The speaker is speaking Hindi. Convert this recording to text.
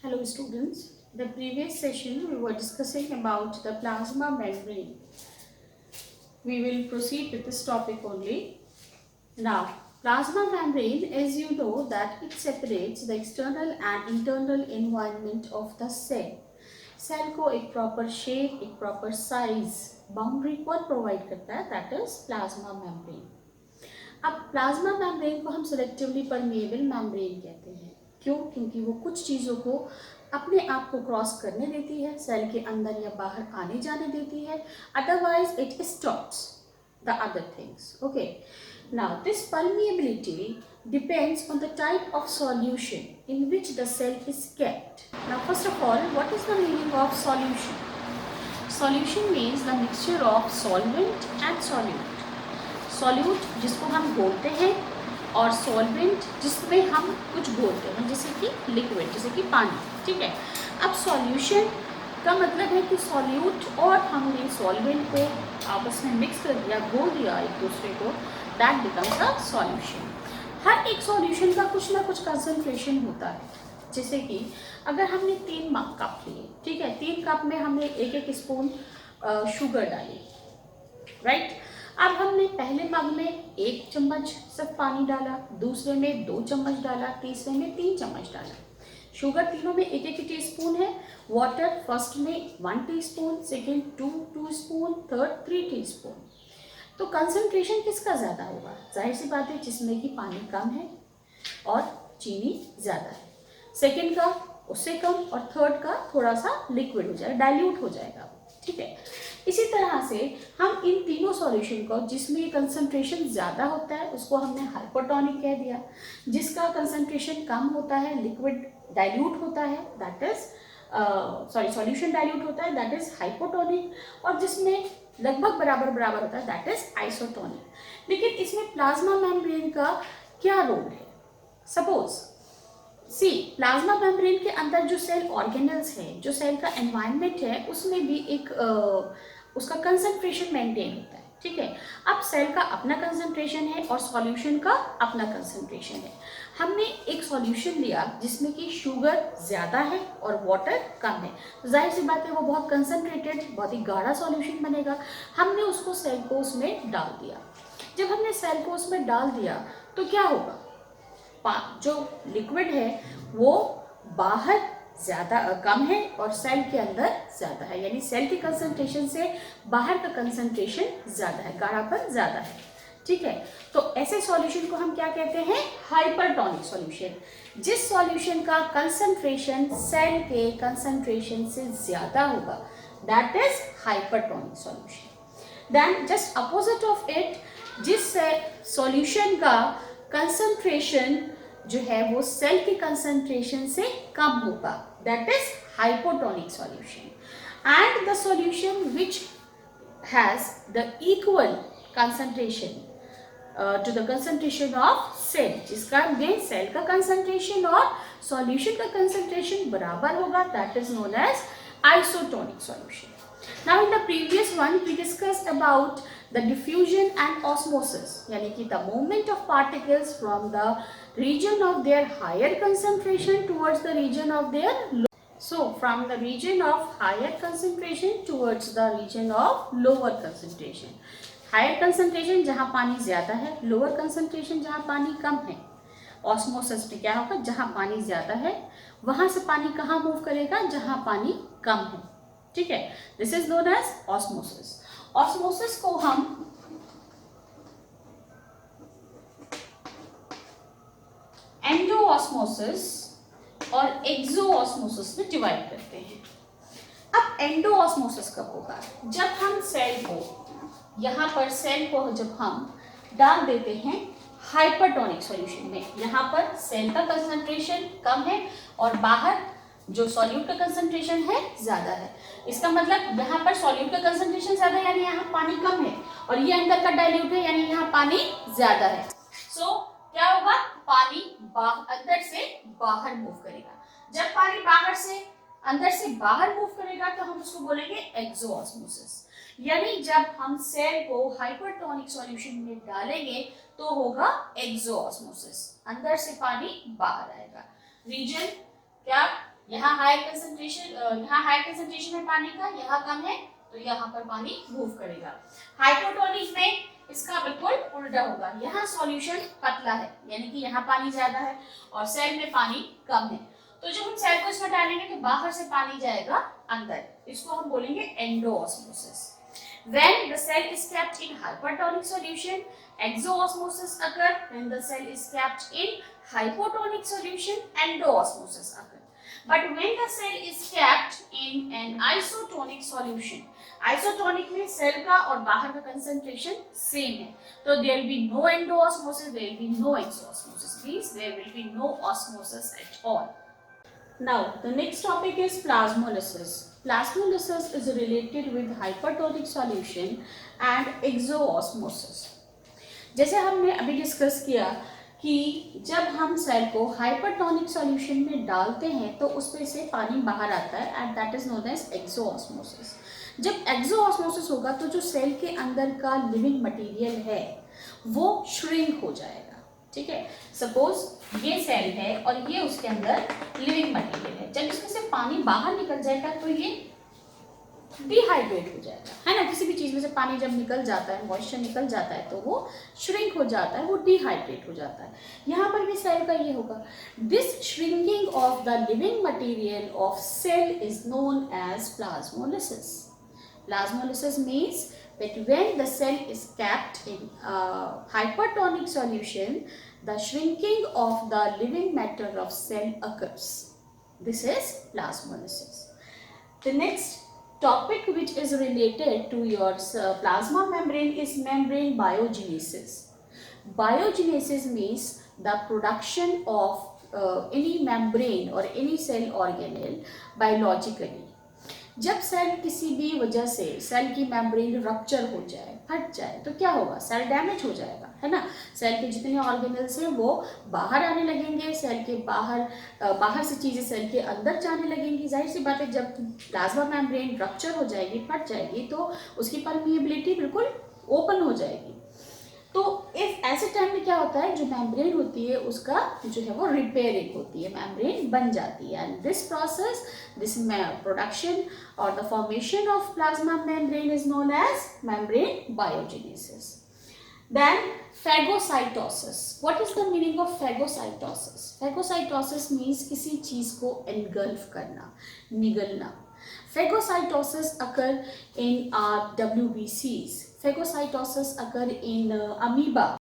Hello students, the previous session we were discussing about the plasma membrane. We will proceed with this topic only. Now, plasma membrane, as you know, that it separates the external and internal environment of the cell. Cell को एक प्रॉपर शेप, एक प्रॉपर साइज, बाउंड्री कौन प्रोवाइड करता है? That is plasma membrane. अब प्लाज्मा मेम्ब्रेन को हम सिलेक्टिवली परमिएबल मेम्ब्रेन कहते हैं. क्यों? क्योंकि वो कुछ चीज़ों को अपने आप को क्रॉस करने देती है, सेल के अंदर या बाहर आने जाने देती है. Otherwise it stops the other things. Okay. Now this permeability depends on the type of solution in which the cell is kept. Now first of all, what is the meaning of solution? Solution means the mixture of solvent and solute. Solute जिसको हम घोलते हैं और solvent जिसमें हम कुछ घोलते हैं, जैसे कि liquid, जैसे कि पानी. ठीक है. अब solution का मतलब है कि solute और हमने solvent को आपस में मिक्स कर दिया, घोल दिया एक दूसरे को, that becomes a solution. हर एक सॉल्यूशन का कुछ ना कुछ कंसंट्रेशन होता है. जैसे कि अगर हमने 3 कप लिए, ठीक है, 3 कप में हमने एक एक स्पून शुगर डाली, राइट. अब हमने पहले मग में 1 चम्मच सिर्फ पानी डाला, दूसरे में 2 चम्मच डाला, तीसरे में 3 चम्मच डाला. शुगर तीनों में एक एक टी स्पून है. वाटर फर्स्ट में 1 teaspoon, second 2 spoon, third 3 teaspoon. तो कंसंट्रेशन किसका ज़्यादा होगा? जाहिर सी बात है जिसमें कि पानी कम है और चीनी ज़्यादा है. सेकेंड का उससे कम और थर्ड का थोड़ा सा लिक्विड हो जाएगा, डाइल्यूट हो जाएगा. ठीक है. इसी तरह से हम इन तीनों सॉल्यूशन को, जिसमें कंसंट्रेशन ज़्यादा होता है उसको हमने हाइपोटोनिक कह दिया, जिसका कंसंट्रेशन कम होता है, लिक्विड डाइल्यूट होता है, दैट इज सॉल्यूशन डाइल्यूट होता है, दैट इज हाइपोटोनिक, और जिसमें लगभग बराबर बराबर होता है, दैट इज आइसोटोनिक. लेकिन इसमें प्लाज्मा मेम्ब्रेन का क्या रोल है? सपोज सी, प्लाज्मा मेम्ब्रेन के अंदर जो सेल ऑर्गेनल्स है, जो सेल का एनवायरनमेंट है, उसमें भी एक उसका कंसंट्रेशन मेंटेन होता है. ठीक है. अब सेल का अपना कंसंट्रेशन है और सॉल्यूशन का अपना कंसंट्रेशन है. हमने एक सॉल्यूशन लिया जिसमें कि शुगर ज़्यादा है और वाटर कम है, तो जाहिर सी बात है वो बहुत कंसंट्रेटेड, बहुत ही गाढ़ा सॉल्यूशन बनेगा. हमने उसको सेल को उसमें डाल दिया. जब हमने सेल को उसमें डाल दिया तो क्या होगा? जो लिक्विड है वो बाहर ज़्यादा कम है और सेल के अंदर ज़्यादा है, यानी सेल की कंसंट्रेशन से बाहर का कंसंट्रेशन ज़्यादा है, गाढ़ापन ज़्यादा है. ठीक है. तो ऐसे सॉल्यूशन को हम क्या कहते हैं? Hypertonic solution. जिस सॉल्यूशन का कंसंट्रेशन सेल के कंसंट्रेशन से ज़्यादा होगा, that is hypertonic solution. Then just opposite of it, जिस सॉल्यूशन का कंसंट्रेशन जो है वो सेल के कंसंट्रेशन से कम होगा, that is hypotonic solution. And the solution which has the equal concentration to the concentration of cell, जिसका में सेल का कंसंट्रेशन और सॉल्यूशन का कंसंट्रेशन बराबर होगा, that is known as isotonic solution. Now in the previous one we discussed about the diffusion and osmosis, यानी कि the movement of particles from the region of their higher concentration towards the region of their low. So from the region of higher concentration towards the region of lower concentration. Higher concentration जहाँ पानी ज़्यादा है, lower concentration जहाँ पानी कम है. ऑस्मोसिस में क्या होगा? जहाँ पानी ज़्यादा है वहाँ से पानी कहाँ मूव करेगा? जहाँ पानी कम है. ठीक है. This is known as osmosis. Osmosis को हम एंडोऑस्मोसिस और एक्सोऑस्मोसिस में डिवाइड करते हैं. अब एंडोऑस्मोसिस कब होगा? जब हम सेल को, यहाँ पर सेल को जब हम डाल देते हैं हाइपरटोनिक सॉल्यूशन में, यहाँ पर सेल का कंसंट्रेशन कम है और बाहर जो सॉल्यूट का कंसंट्रेशन है ज़्यादा है. इसका मतलब यहाँ पर सॉल्यूट का कंसंट्रेशन ज़्यादा है यानी यहाँ पानी कम है, और ये अंदर का डाइल्यूट है यानी यहाँ पानी ज़्यादा है. सो क्या होगा? पानी अंदर से बाहर मूव करेगा. जब पानी बाहर से अंदर से बाहर मूव करेगा तो हम उसको बोलेंगे एक्सोऑस्मोसिस. यानी जब हम सेल को हाइपरटोनिक सॉल्यूशन में डालेंगे तो होगा एक्सोऑस्मोसिस, अंदर से पानी बाहर आएगा. रीजन क्या? यहाँ हाई कंसंट्रेशन है पानी का, यहाँ कम है, तो यहाँ पर पानी मूव करेगा। हाइपोटोनिक में इसका बिल्कुल उल्टा होगा, यहाँ सॉल्यूशन पतला है, यानी कि यहाँ पानी ज्यादा है और सेल में पानी कम है, तो जब हम सेल को इसमें डालेंगे तो बाहर से पानी जाएगा अंदर, इसको हम बोलेंगे endosmosis. When the cell is kept in hypertonic solution, exoosmosis occur. When the cell is kept in hypotonic solution, endoosmosis occur. But when the cell is kept in an isotonic solution, isotonic में सेल का और बाहर का concentration same है, तो there will be no endoosmosis, there will be no exoosmosis, means there will be no osmosis at all. Now the next topic is plasmolysis. Plasmolysis is related with hypertonic solution and exoosmosis. जैसे हमने अभी डिस्कस किया कि जब हम सेल को हाइपरटोनिक सॉल्यूशन में डालते हैं तो उसमें से पानी बाहर आता है and that is known as exosmosis. जब एक्सोऑस्मोसिस होगा तो जो सेल के अंदर का लिविंग मटेरियल है वो श्रिंक हो जाएगा, ठीक है। सपोज ये सेल है और ये उसके अंदर लिविंग मटेरियल है, जब इसमें से पानी बाहर निकल जाएगा तो ये डिहाइड्रेट हो जाएगा, है ना। किसी भी चीज में से पानी जब निकल जाता है, मॉइस्चर निकल जाता है तो वो श्रिंक हो जाता है, वो डिहाइड्रेट हो जाता है। यहाँ पर भी सेल का ये होगा। This shrinking of the living material of cell is known as plasmolysis. Plasmolysis means that when the cell is kept in hypertonic solution, the shrinking of the living matter of cell occurs. This is plasmolysis. The next topic which is related to your plasma membrane is membrane biogenesis. Biogenesis means the production of any membrane or any cell organelle biologically. जब सेल किसी भी वजह से सेल की मेम्ब्रेन रप्चर हो जाए, फट जाए, तो क्या होगा, सेल डैमेज हो जाएगा, है ना। सेल के जितने ऑर्गेनल्स हैं वो बाहर आने लगेंगे, सेल के बाहर से चीज़ें सेल के अंदर जाने लगेंगी। जाहिर सी बात है, जब प्लाज्मा मेम्ब्रेन रप्चर हो जाएगी, फट जाएगी, तो उसकी परमिएबिलिटी बिल्कुल ओपन हो जाएगी। तो इस ऐसे टाइम में क्या होता है, जो मेम्ब्रेन होती है उसका जो है वो रिपेयरिंग होती है, मेम्ब्रेन बन जाती है। And this process, this production और the formation of plasma membrane is known as membrane biogenesis. Then phagocytosis. What is the meaning of phagocytosis? Phagocytosis means किसी चीज को engulf करना, निगलना। Phagocytosis occur in WBCs. Phagocytosis occur in amoeba.